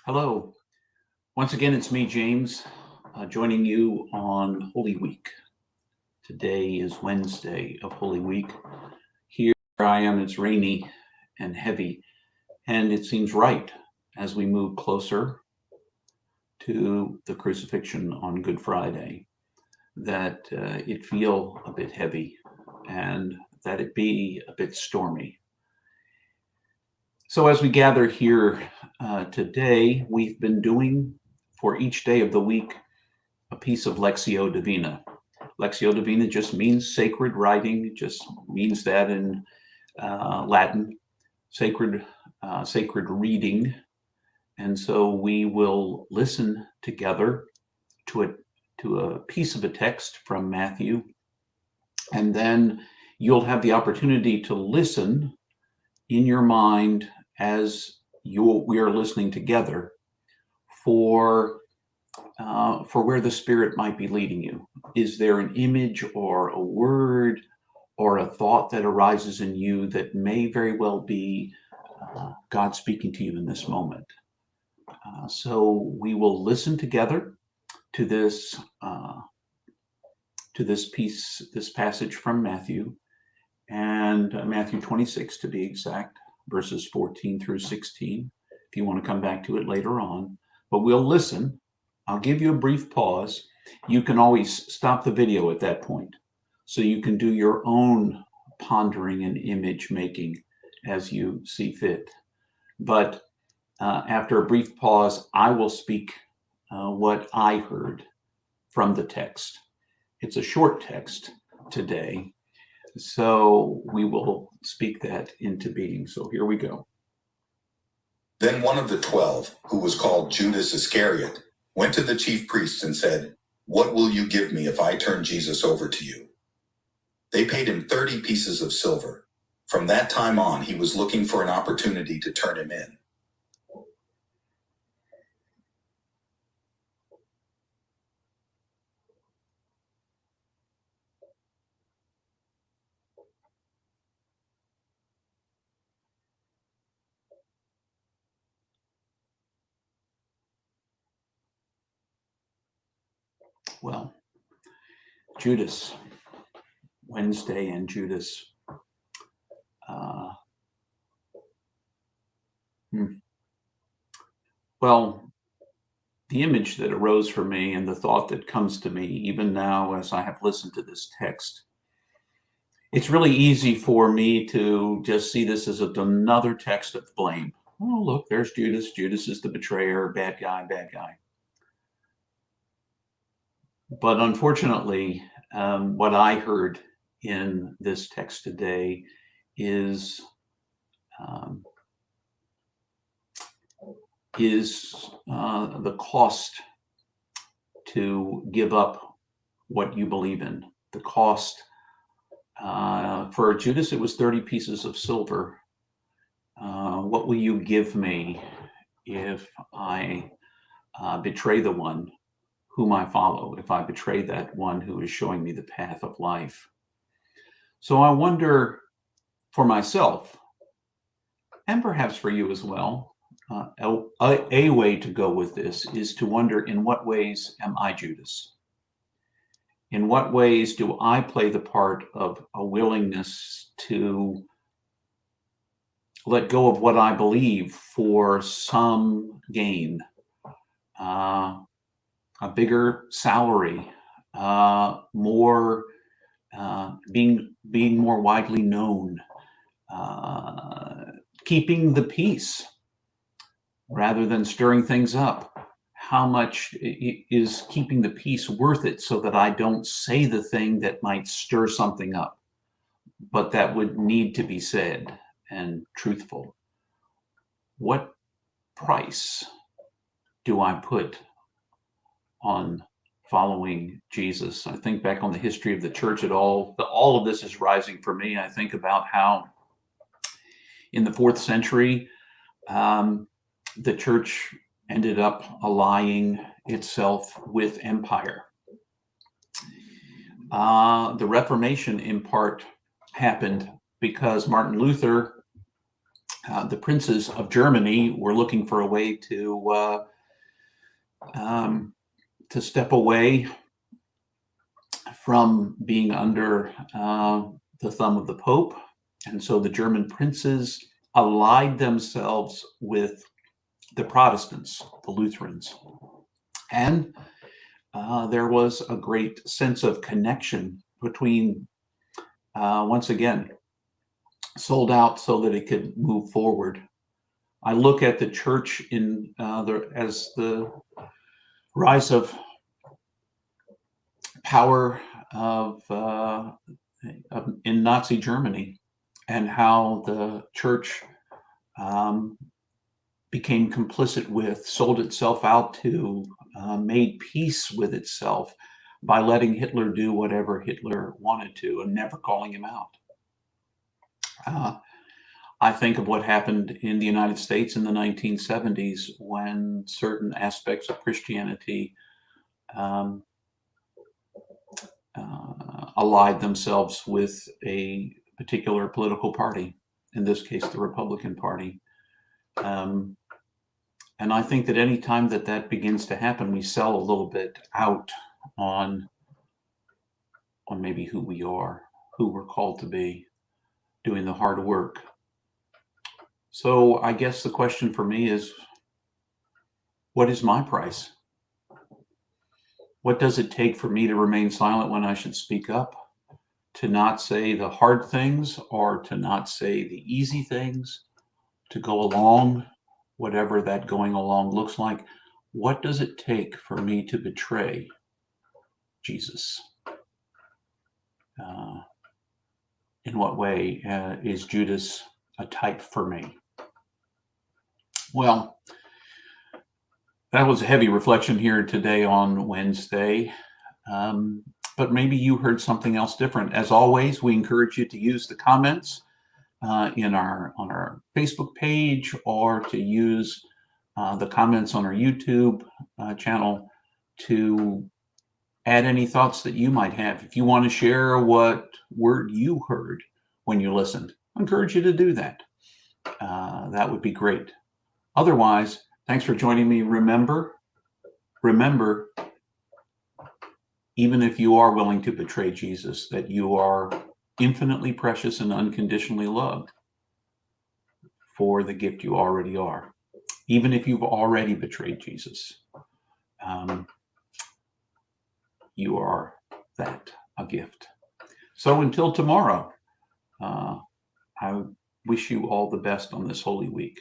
Hello. Once again, it's me, James, joining you on Holy Week. Today is Wednesday of Holy Week. Here I am, it's rainy and heavy, and it seems right as we move closer to the crucifixion on Good Friday that it feel a bit heavy and that it be a bit stormy. So as we gather here today, we've been doing for each day of the week a piece of Lectio Divina. Lectio Divina just means sacred writing. It just means that in Latin, sacred reading. And so we will listen together to a piece of a text from Matthew, and then you'll have the opportunity to listen in your mind as we are listening together for where the Spirit might be leading you. Is there an image or a word or a thought that arises in you that may very well be God speaking to you in this moment? So we will listen together to this passage from Matthew, and Matthew 26 to be exact, verses 14 through 16, if you want to come back to it later on. But we'll listen. I'll give you a brief pause. You can always stop the video at that point, so you can do your own pondering and image making as you see fit. But after a brief pause, I will speak what I heard from the text. It's a short text today, so we will speak that into being. So here we go. Then one of the 12, who was called Judas Iscariot, went to the chief priests and said, "What will you give me if I turn Jesus over to you?" They paid him 30 pieces of silver. From that time on, he was looking for an opportunity to turn him in. Well, Judas, Wednesday and Judas. Well, the image that arose for me and the thought that comes to me, even now as I have listened to this text, it's really easy for me to just see this as another text of blame. Oh, look, there's Judas. Judas is the betrayer, bad guy, bad guy. But unfortunately, what I heard in this text today is the cost to give up what you believe in. The cost for Judas, it was 30 pieces of silver. What will you give me if I betray the one whom I follow, if I betray that one who is showing me the path of life? So I wonder for myself, and perhaps for you as well, a way to go with this is to wonder, in what ways am I Judas? In what ways do I play the part of a willingness to let go of what I believe for some gain, a bigger salary, more being more widely known, keeping the peace rather than stirring things up? How much is keeping the peace worth it so that I don't say the thing that might stir something up, but that would need to be said and truthful? What price do I put on following Jesus? I think back on the history of the church at all of this is rising for me. I think about how in the 4th century, the church ended up allying itself with empire. The Reformation, in part, happened because Martin Luther the princes of Germany were looking for a way to step away from being under the thumb of the Pope. And so the German princes allied themselves with the Protestants, the Lutherans. And there was a great sense of connection between, once again, sold out so that it could move forward. I look at the church as the rise of power in Nazi Germany, and how the church became complicit with, sold itself out to, made peace with itself by letting Hitler do whatever Hitler wanted to and never calling him out. I think of what happened in the United States in the 1970s when certain aspects of Christianity allied themselves with a particular political party, in this case, the Republican Party. And I think that any time that that begins to happen, we sell a little bit out on maybe who we are, who we're called to be, doing the hard work. So I guess the question for me is, what is my price? What does it take for me to remain silent when I should speak up? To not say the hard things, or to not say the easy things? To go along, whatever that going along looks like? What does it take for me to betray Jesus? In what way is Judas a type for me? Well, that was a heavy reflection here today on Wednesday, but maybe you heard something else different. As always, we encourage you to use the comments on our Facebook page, or to use the comments on our YouTube channel to add any thoughts that you might have. If you want to share what word you heard when you listened, I encourage you to do that. That would be great. Otherwise, thanks for joining me. Remember, even if you are willing to betray Jesus, that you are infinitely precious and unconditionally loved for the gift you already are. Even if you've already betrayed Jesus, you are that, a gift. So until tomorrow, I wish you all the best on this Holy Week.